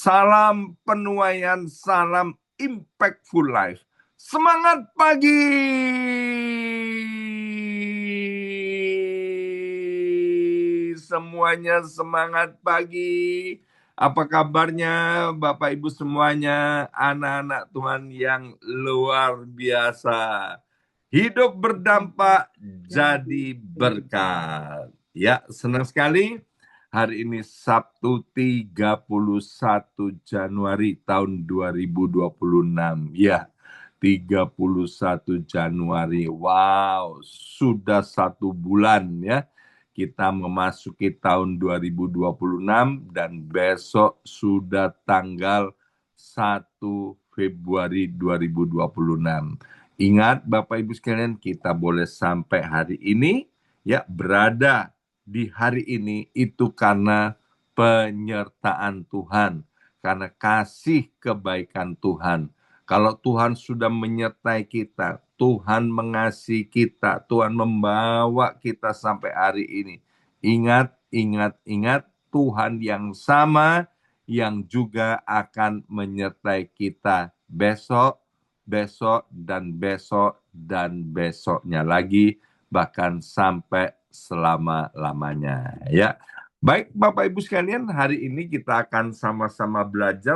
Salam penuaian, salam impactful life. Semangat pagi! Semuanya semangat pagi. Apa kabarnya Bapak Ibu semuanya, anak-anak Tuhan yang luar biasa. Hidup berdampak jadi berkat. Ya, senang sekali. Hari ini Sabtu 31 Januari tahun 2026. Ya, 31 Januari. Wow, sudah 1 bulan ya. Kita memasuki tahun 2026 dan besok sudah tanggal 1 Februari 2026. Ingat Bapak Ibu sekalian, kita boleh sampai hari ini ya berada di hari ini itu karena penyertaan Tuhan, karena kasih kebaikan Tuhan. Kalau Tuhan sudah menyertai kita, Tuhan mengasihi kita, Tuhan membawa kita sampai hari ini. Ingat, ingat, ingat, Tuhan yang sama yang juga akan menyertai kita besok, besok, dan besok, dan besoknya lagi, bahkan sampai selama-lamanya. Ya, baik Bapak Ibu sekalian, hari ini kita akan sama-sama belajar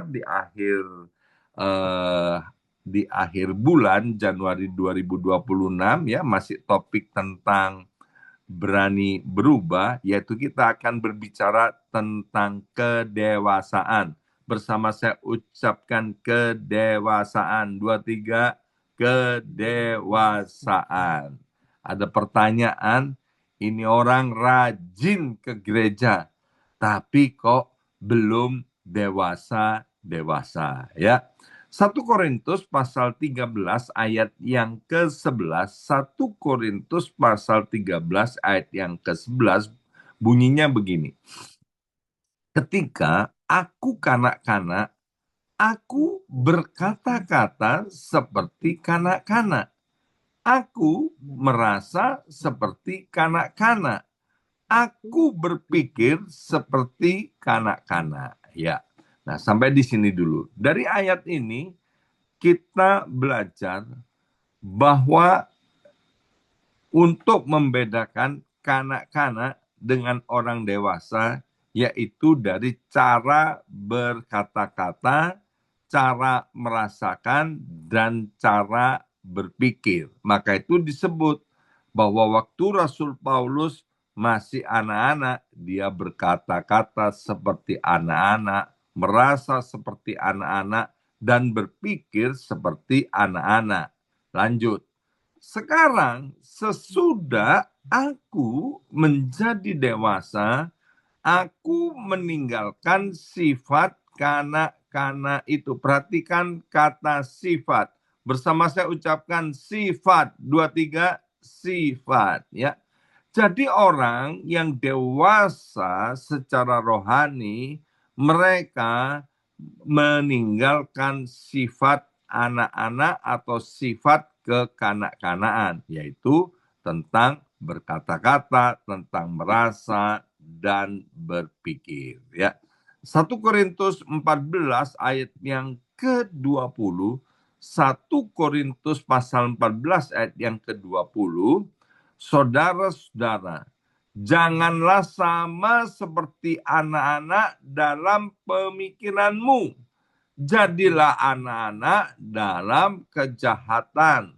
di akhir bulan Januari 2026 ya, masih topik tentang berani berubah, yaitu kita akan berbicara tentang kedewasaan. Bersama saya ucapkan kedewasaan. 2, 3, kedewasaan. Ada pertanyaan, ini orang rajin ke gereja, tapi kok belum dewasa-dewasa ya. 1 Korintus pasal 13 ayat yang ke-11, 1 Korintus pasal 13 ayat yang ke-11 bunyinya begini. Ketika aku kanak-kanak, aku berkata-kata seperti kanak-kanak. Aku merasa seperti kanak-kanak. Aku berpikir seperti kanak-kanak. Ya. Nah, sampai di sini dulu. Dari ayat ini kita belajar bahwa untuk membedakan kanak-kanak dengan orang dewasa, yaitu dari cara berkata-kata, cara merasakan, dan cara berpikir. Maka itu disebut bahwa waktu Rasul Paulus masih anak-anak, dia berkata-kata seperti anak-anak, merasa seperti anak-anak, dan berpikir seperti anak-anak. Lanjut. Sekarang sesudah aku menjadi dewasa, aku meninggalkan sifat kanak-kanak itu. Perhatikan kata sifat. Bersama saya ucapkan sifat. 2, 3, sifat. Ya. Jadi orang yang dewasa secara rohani, mereka meninggalkan sifat anak-anak atau sifat kekanak-kanaan, yaitu tentang berkata-kata, tentang merasa, dan berpikir. Ya. 1 Korintus 14 ayat yang ke-20, 1 Korintus pasal 14 ayat yang ke-20, saudara-saudara, janganlah sama seperti anak-anak dalam pemikiranmu. Jadilah anak-anak dalam kejahatan,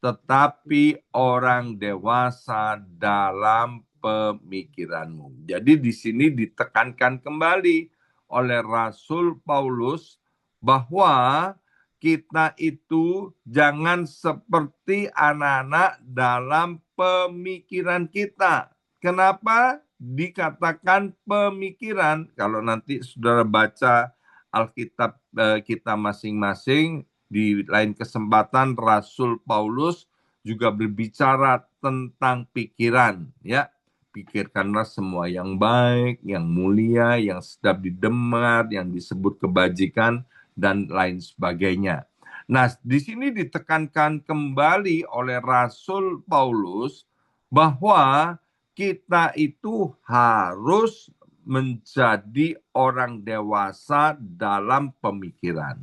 tetapi orang dewasa dalam pemikiranmu. Jadi di sini ditekankan kembali oleh Rasul Paulus bahwa kita itu jangan seperti anak-anak dalam pemikiran kita. Kenapa dikatakan pemikiran? Kalau nanti saudara baca Alkitab kita masing-masing, di lain kesempatan Rasul Paulus juga berbicara tentang pikiran, ya. Pikirkanlah semua yang baik, yang mulia, yang sedap didengar, yang disebut kebajikan, dan lain sebagainya. Nah, di sini ditekankan kembali oleh Rasul Paulus bahwa kita itu harus menjadi orang dewasa dalam pemikiran.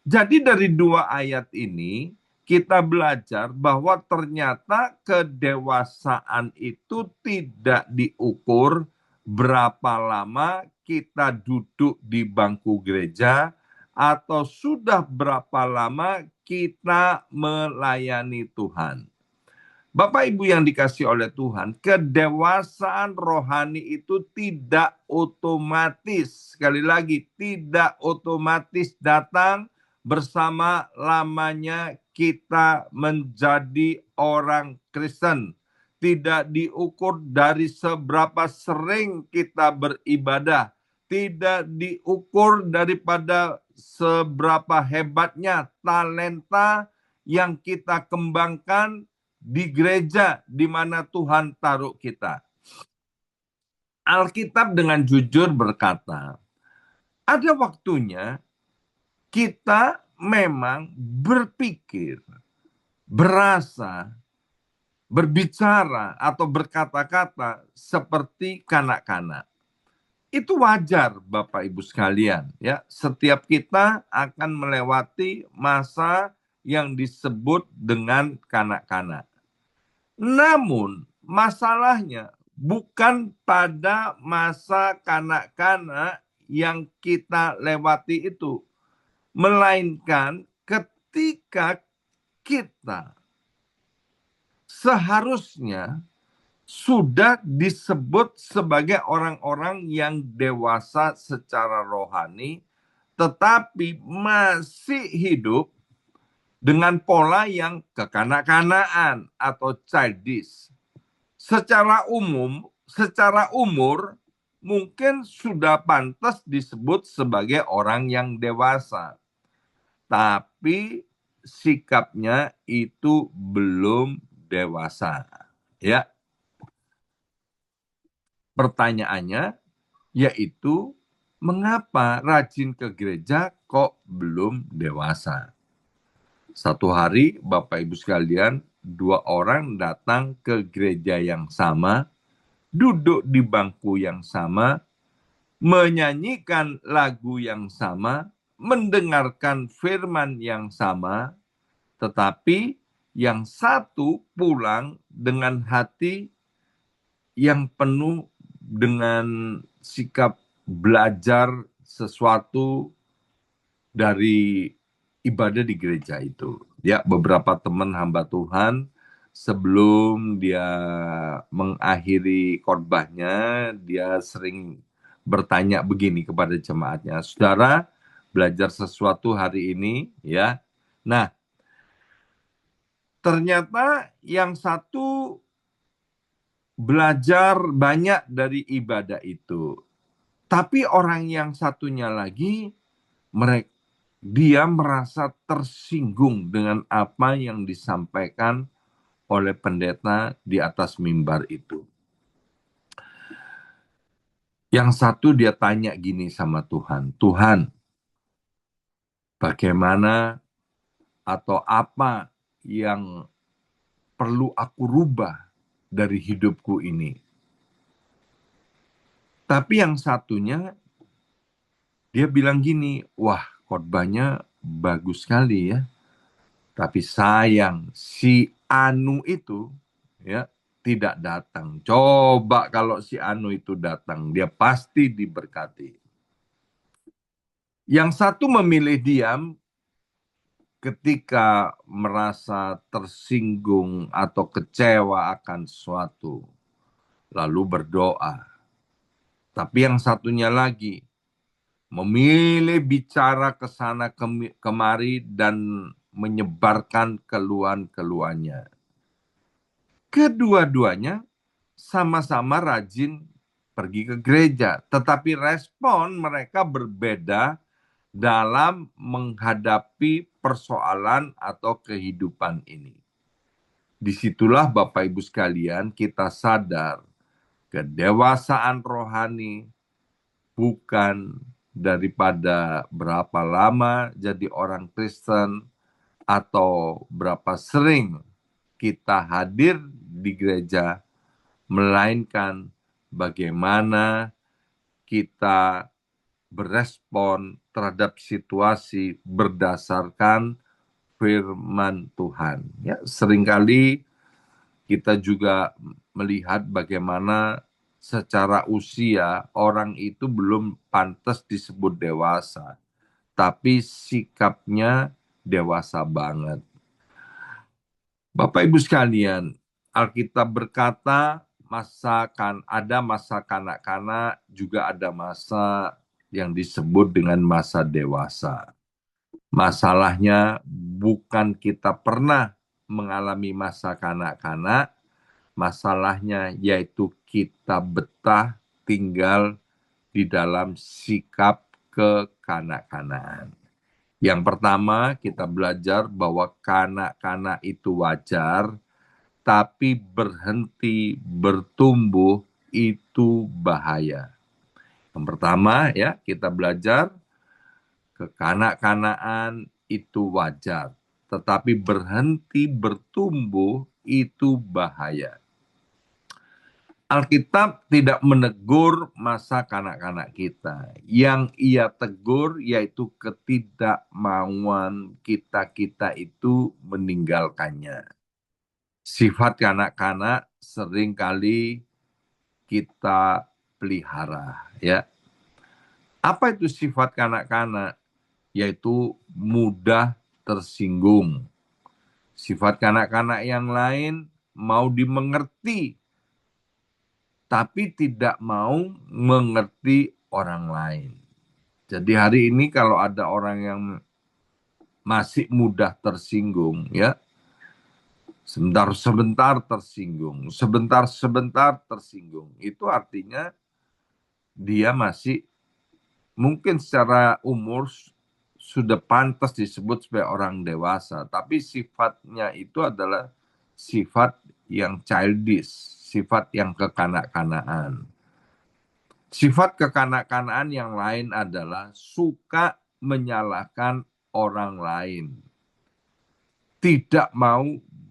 Jadi dari dua ayat ini kita belajar bahwa ternyata kedewasaan itu tidak diukur berapa lama kita duduk di bangku gereja atau sudah berapa lama kita melayani Tuhan. Bapak Ibu yang dikasih oleh Tuhan, kedewasaan rohani itu tidak otomatis. Sekali lagi, tidak otomatis datang bersama lamanya kita menjadi orang Kristen. Tidak diukur dari seberapa sering kita beribadah. Tidak diukur daripada seberapa hebatnya talenta yang kita kembangkan di gereja di mana Tuhan taruh kita. Alkitab dengan jujur berkata, ada waktunya kita memang berpikir, berasa, berbicara atau berkata-kata seperti kanak-kanak. Itu wajar Bapak Ibu sekalian, ya. Setiap kita akan melewati masa yang disebut dengan kanak-kanak. Namun masalahnya bukan pada masa kanak-kanak yang kita lewati itu, melainkan ketika kita seharusnya sudah disebut sebagai orang-orang yang dewasa secara rohani, tetapi masih hidup dengan pola yang kekanak-kanakan atau childish. Secara umur, mungkin sudah pantas disebut sebagai orang yang dewasa. Tapi sikapnya itu belum dewasa. Ya. Pertanyaannya yaitu mengapa rajin ke gereja kok belum dewasa? Satu hari Bapak Ibu sekalian, dua orang datang ke gereja yang sama, duduk di bangku yang sama, menyanyikan lagu yang sama, mendengarkan firman yang sama, tetapi yang satu pulang dengan hati yang penuh dengan sikap belajar sesuatu dari ibadah di gereja itu. Ya, beberapa teman hamba Tuhan sebelum dia mengakhiri khotbahnya, dia sering bertanya begini kepada jemaatnya, saudara belajar sesuatu hari ini, ya. Nah, ternyata yang satu belajar banyak dari ibadah itu, tapi orang yang satunya lagi dia merasa tersinggung dengan apa yang disampaikan oleh pendeta di atas mimbar itu. Yang satu dia tanya gini sama Tuhan, Tuhan, bagaimana atau apa yang perlu aku rubah dari hidupku ini? Tapi yang satunya dia bilang gini, wah khotbahnya bagus sekali ya. Tapi sayang si Anu itu ya tidak datang. Coba kalau si Anu itu datang, dia pasti diberkati. Yang satu memilih diam ketika merasa tersinggung atau kecewa akan sesuatu, lalu berdoa. Tapi yang satunya lagi memilih bicara ke sana kemari dan menyebarkan keluhan-keluhannya. Kedua-duanya sama-sama rajin pergi ke gereja, tetapi respon mereka berbeda dalam menghadapi persoalan atau kehidupan ini. Disitulah Bapak Ibu sekalian kita sadar kedewasaan rohani bukan daripada berapa lama jadi orang Kristen atau berapa sering kita hadir di gereja, melainkan bagaimana kita berespon terhadap situasi berdasarkan firman Tuhan. Ya, seringkali kita juga melihat bagaimana secara usia orang itu belum pantas disebut dewasa, tapi sikapnya dewasa banget. Bapak Ibu sekalian, Alkitab berkata ada masa kanak-kanak, juga ada masa yang disebut dengan masa dewasa. Masalahnya bukan kita pernah mengalami masa kanak-kanak, masalahnya yaitu kita betah tinggal di dalam sikap kekanak-kanakan. Yang pertama, kita belajar bahwa kanak-kanak itu wajar, tapi berhenti bertumbuh itu bahaya. Yang pertama ya, kita belajar kekanak-kanakan itu wajar, tetapi berhenti bertumbuh itu bahaya. Alkitab tidak menegur masa kanak-kanak kita. Yang ia tegur yaitu ketidakmauan kita itu meninggalkannya. Sifat kanak-kanak seringkali kita pelihara, ya. Apa itu sifat kanak-kanak? Yaitu mudah tersinggung. Sifat kanak-kanak yang lain mau dimengerti, tapi tidak mau mengerti orang lain. Jadi hari ini kalau ada orang yang masih mudah tersinggung, ya, sebentar-sebentar tersinggung, sebentar-sebentar tersinggung, itu artinya dia masih mungkin secara umur sudah pantas disebut sebagai orang dewasa, tapi sifatnya itu adalah sifat yang childish, sifat yang kekanak-kanakan. Sifat kekanak-kanakan yang lain adalah suka menyalahkan orang lain, tidak mau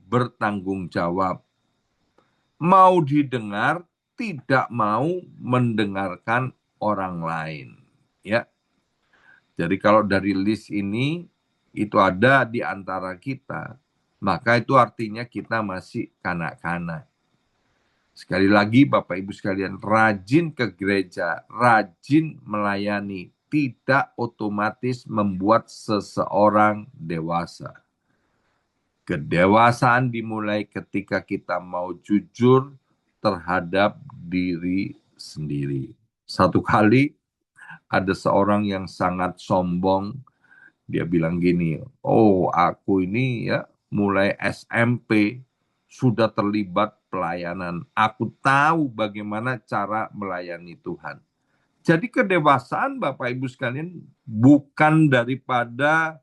bertanggung jawab, mau didengar, tidak mau mendengarkan orang lain. Ya, jadi kalau dari list ini itu ada di antara kita, maka itu artinya kita masih kanak-kanak. Sekali lagi Bapak Ibu sekalian, rajin ke gereja, rajin melayani, tidak otomatis membuat seseorang dewasa. Kedewasaan dimulai ketika kita mau jujur terhadap diri sendiri. Satu kali ada seorang yang sangat sombong, dia bilang gini, oh aku ini ya mulai SMP sudah terlibat pelayanan. Aku tahu bagaimana cara melayani Tuhan. Jadi kedewasaan Bapak Ibu sekalian bukan daripada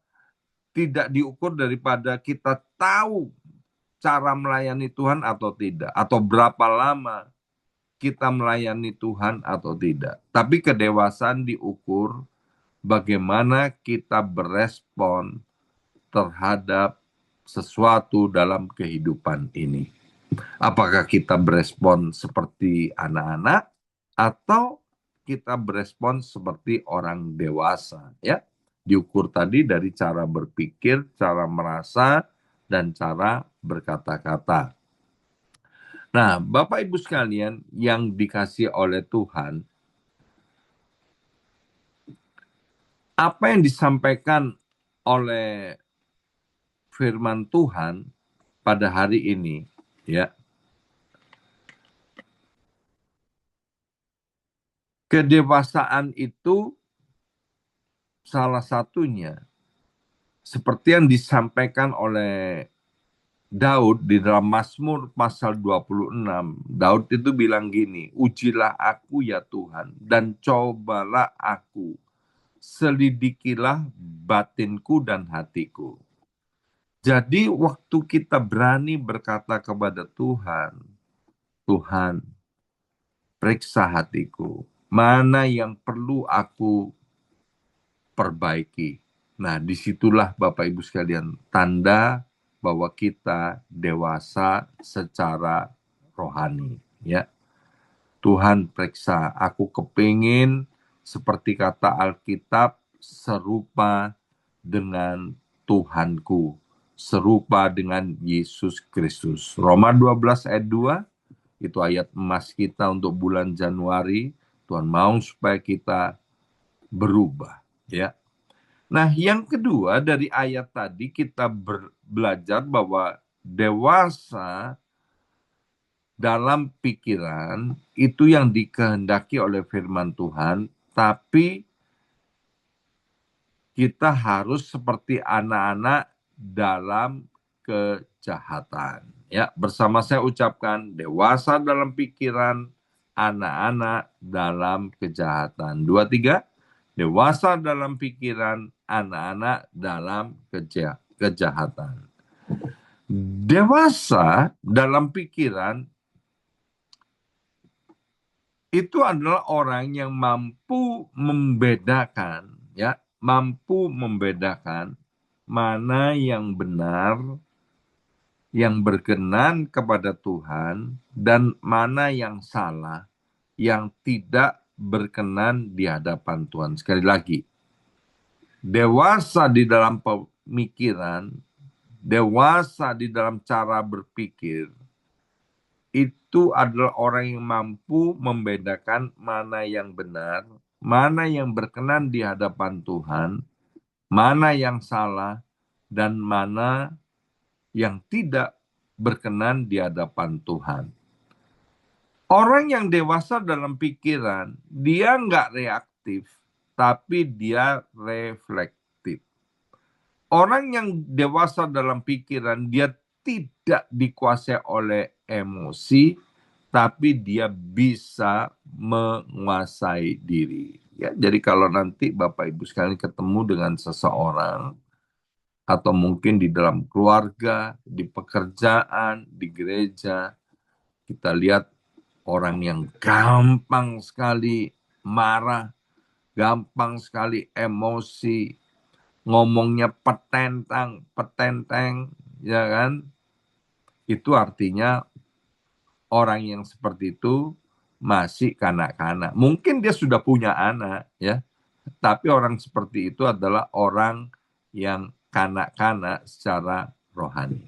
tidak diukur daripada kita tahu cara melayani Tuhan atau tidak. Atau berapa lama kita melayani Tuhan atau tidak. Tapi kedewasaan diukur bagaimana kita berespon terhadap sesuatu dalam kehidupan ini. Apakah kita berespon seperti anak-anak atau kita berespon seperti orang dewasa, ya? Diukur tadi dari cara berpikir, cara merasa, dan cara berkata-kata. Nah, Bapak Ibu sekalian yang dikasihi oleh Tuhan, apa yang disampaikan oleh firman Tuhan pada hari ini, ya, kedewasaan itu salah satunya seperti yang disampaikan oleh Daud di dalam Mazmur pasal 26. Daud itu bilang gini, ujilah aku ya Tuhan dan cobalah aku, selidikilah batinku dan hatiku. Jadi waktu kita berani berkata kepada Tuhan, Tuhan, periksa hatiku, mana yang perlu aku perbaiki. Nah, disitulah Bapak Ibu sekalian tanda bahwa kita dewasa secara rohani, ya. Tuhan periksa, aku kepingin seperti kata Alkitab, serupa dengan Tuhanku, serupa dengan Yesus Kristus. Roma 12 ayat 2, itu ayat emas kita untuk bulan Januari. Tuhan mau supaya kita berubah, ya. Nah, yang kedua dari ayat tadi kita belajar bahwa dewasa dalam pikiran itu yang dikehendaki oleh firman Tuhan, tapi kita harus seperti anak-anak dalam kejahatan. Ya, bersama saya ucapkan dewasa dalam pikiran, anak-anak dalam kejahatan. 2, 3. Dewasa dalam pikiran, anak-anak dalam kejahatan. Dewasa dalam pikiran itu adalah orang yang mampu membedakan, ya, mampu membedakan mana yang benar, yang berkenan kepada Tuhan, dan mana yang salah, yang tidak berkenan di hadapan Tuhan. Sekali lagi, dewasa di dalam pemikiran, dewasa di dalam cara berpikir, itu adalah orang yang mampu membedakan mana yang benar, mana yang berkenan di hadapan Tuhan, mana yang salah, dan mana yang tidak berkenan di hadapan Tuhan. Orang yang dewasa dalam pikiran, dia nggak reaktif, tapi dia reflektif. Orang yang dewasa dalam pikiran, dia tidak dikuasai oleh emosi, tapi dia bisa menguasai diri. Ya, jadi kalau nanti Bapak Ibu sekalian ketemu dengan seseorang, atau mungkin di dalam keluarga, di pekerjaan, di gereja, kita lihat orang yang gampang sekali marah, gampang sekali emosi, ngomongnya petentang, ya kan? Itu artinya orang yang seperti itu masih kanak-kanak. Mungkin dia sudah punya anak, ya. Tapi orang seperti itu adalah orang yang kanak-kanak secara rohani.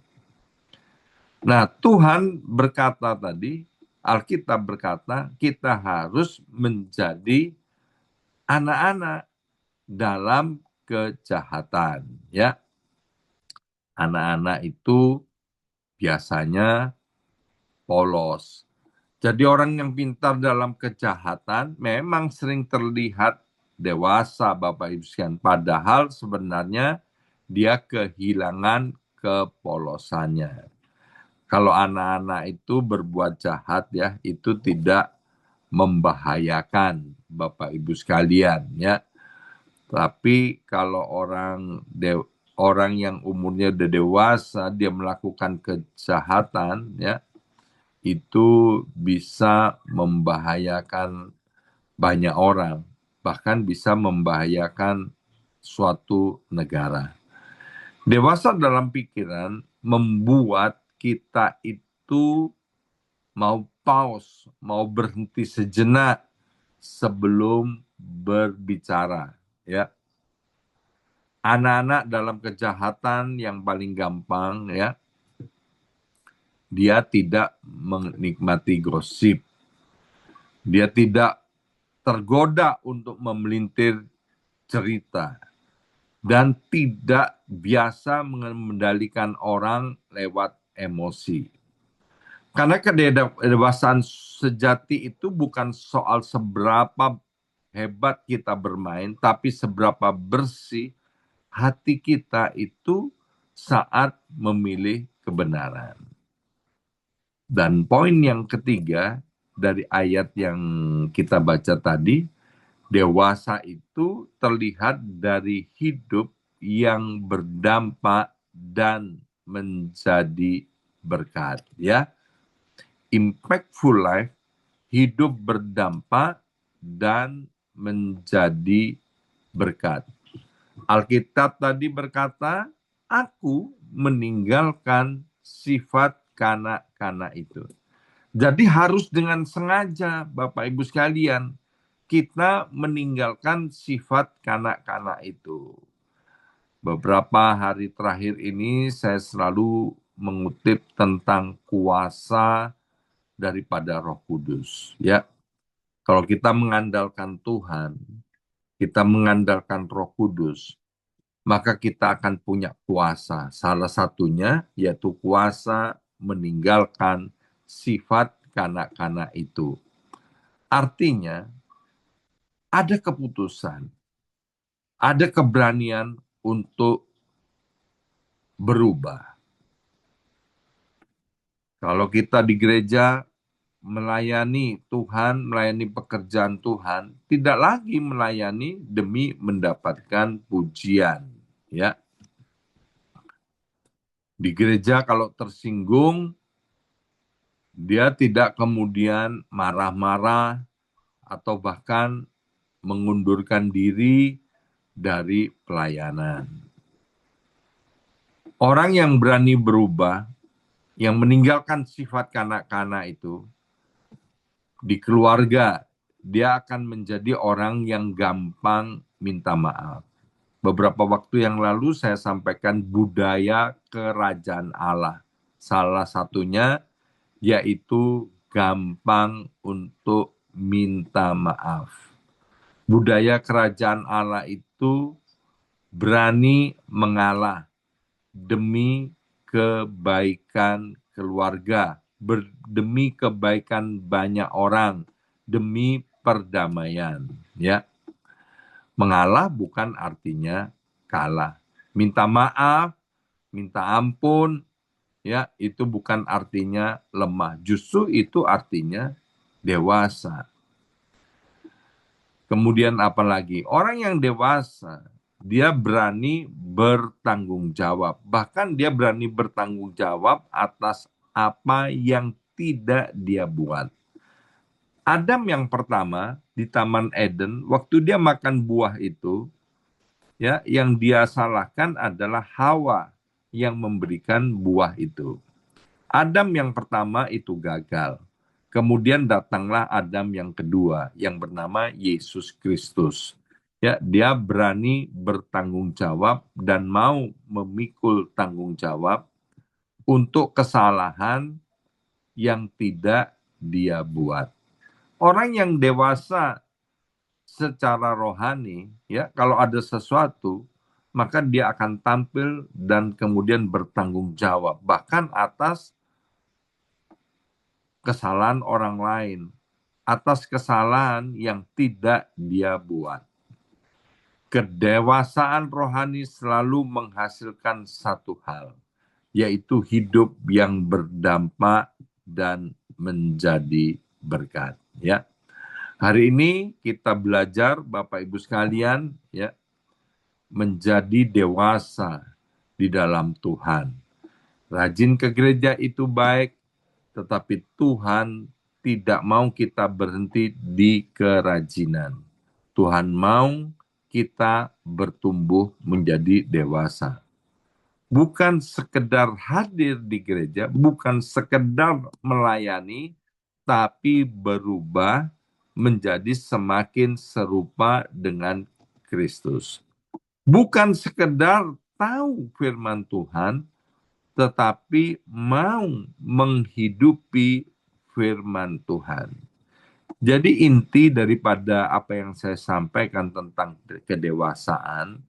Nah, Tuhan berkata tadi, Alkitab berkata, kita harus menjadi anak-anak dalam kejahatan, ya. Anak-anak itu biasanya polos. Jadi orang yang pintar dalam kejahatan memang sering terlihat dewasa, Bapak Ibu sekalian. Padahal sebenarnya dia kehilangan kepolosannya. Kalau anak-anak itu berbuat jahat, ya, itu tidak membahayakan Bapak Ibu sekalian, ya. Tapi kalau orang yang umurnya udah dewasa, dia melakukan kejahatan, ya, itu bisa membahayakan banyak orang, bahkan bisa membahayakan suatu negara. Dewasa dalam pikiran membuat kita itu mau pause, mau berhenti sejenak sebelum berbicara, ya. Anak-anak dalam kejahatan yang paling gampang, ya, dia tidak menikmati gosip. Dia tidak tergoda untuk memelintir cerita. Dan tidak biasa mengendalikan orang lewat emosi. Karena kedewasaan sejati itu bukan soal seberapa hebat kita bermain, tapi seberapa bersih hati kita itu saat memilih kebenaran. Dan poin yang ketiga dari ayat yang kita baca tadi, dewasa itu terlihat dari hidup yang berdampak dan menjadi berkat, ya. Impactful life, hidup berdampak dan menjadi berkat. Alkitab tadi berkata, aku meninggalkan sifat kanak-kanak itu. Jadi harus dengan sengaja, Bapak Ibu sekalian, kita meninggalkan sifat kanak-kanak itu. Beberapa hari terakhir ini saya selalu mengutip tentang kuasa daripada Roh Kudus. Ya, kalau kita mengandalkan Tuhan, kita mengandalkan Roh Kudus, maka kita akan punya kuasa. Salah satunya yaitu kuasa meninggalkan sifat kanak-kanak itu. Artinya, ada keputusan, ada keberanian untuk berubah. Kalau kita di gereja melayani Tuhan, melayani pekerjaan Tuhan, tidak lagi melayani demi mendapatkan pujian, ya. Di gereja kalau tersinggung, dia tidak kemudian marah-marah atau bahkan mengundurkan diri dari pelayanan. Orang yang berani berubah, yang meninggalkan sifat kanak-kanak itu, di keluarga, dia akan menjadi orang yang gampang minta maaf. Beberapa waktu yang lalu saya sampaikan budaya kerajaan Allah. Salah satunya yaitu gampang untuk minta maaf. Budaya kerajaan Allah itu berani mengalah demi kebaikan keluarga, demi kebaikan banyak orang, demi perdamaian. Ya, mengalah bukan artinya kalah. Minta maaf, minta ampun, ya itu bukan artinya lemah. Justru itu artinya dewasa. Kemudian apalagi orang yang dewasa, dia berani bertanggung jawab. Bahkan dia berani bertanggung jawab atas apa yang tidak dia buat. Adam yang pertama di Taman Eden, waktu dia makan buah itu, ya, yang dia salahkan adalah Hawa yang memberikan buah itu. Adam yang pertama itu gagal. Kemudian datanglah Adam yang kedua yang bernama Yesus Kristus. Ya, dia berani bertanggung jawab dan mau memikul tanggung jawab untuk kesalahan yang tidak dia buat. Orang yang dewasa secara rohani, ya, kalau ada sesuatu, maka dia akan tampil dan kemudian bertanggung jawab, bahkan atas kesalahan orang lain, atas kesalahan yang tidak dia buat. Kedewasaan rohani selalu menghasilkan satu hal, yaitu hidup yang berdampak dan menjadi berkat. Ya, hari ini kita belajar, Bapak Ibu sekalian, ya, menjadi dewasa di dalam Tuhan. Rajin ke gereja itu baik, tetapi Tuhan tidak mau kita berhenti di kerajinan. Tuhan mau kita bertumbuh menjadi dewasa. Bukan sekedar hadir di gereja, bukan sekedar melayani, tapi berubah menjadi semakin serupa dengan Kristus. Bukan sekedar tahu firman Tuhan, tetapi mau menghidupi firman Tuhan. Jadi inti daripada apa yang saya sampaikan tentang kedewasaan,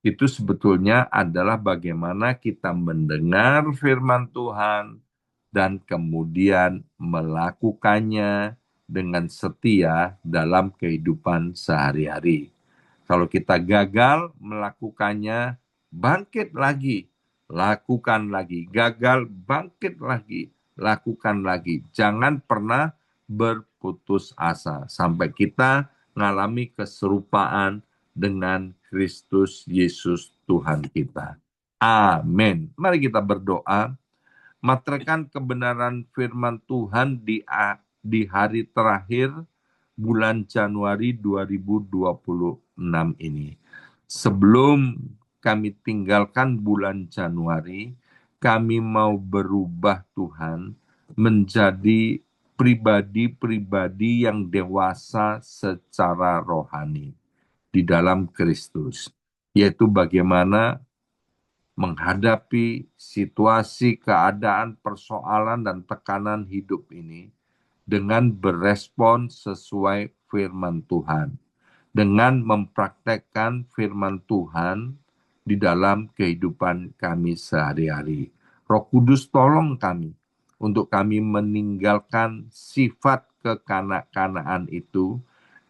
itu sebetulnya adalah bagaimana kita mendengar firman Tuhan dan kemudian melakukannya dengan setia dalam kehidupan sehari-hari. Kalau kita gagal melakukannya, bangkit lagi, lakukan lagi. Gagal, bangkit lagi, lakukan lagi. Jangan pernah berputus asa sampai kita mengalami keserupaan dengan Kristus Yesus Tuhan kita. Amin. Mari kita berdoa. Materai kebenaran firman Tuhan di hari terakhir bulan Januari 2026 ini. Sebelum kami tinggalkan bulan Januari, kami mau berubah Tuhan menjadi pribadi-pribadi yang dewasa secara rohani di dalam Kristus, yaitu bagaimana menghadapi situasi, keadaan, persoalan, dan tekanan hidup ini dengan berespon sesuai firman Tuhan, dengan mempraktekkan firman Tuhan di dalam kehidupan kami sehari-hari. Roh Kudus tolong kami untuk kami meninggalkan sifat kekanak-kanaan itu,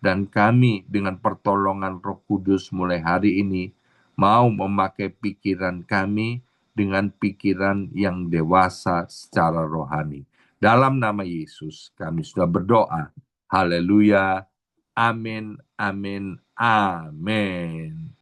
dan kami dengan pertolongan Roh Kudus mulai hari ini mau memakai pikiran kami dengan pikiran yang dewasa secara rohani. Dalam nama Yesus kami sudah berdoa. Haleluya. Amin, amin, amin.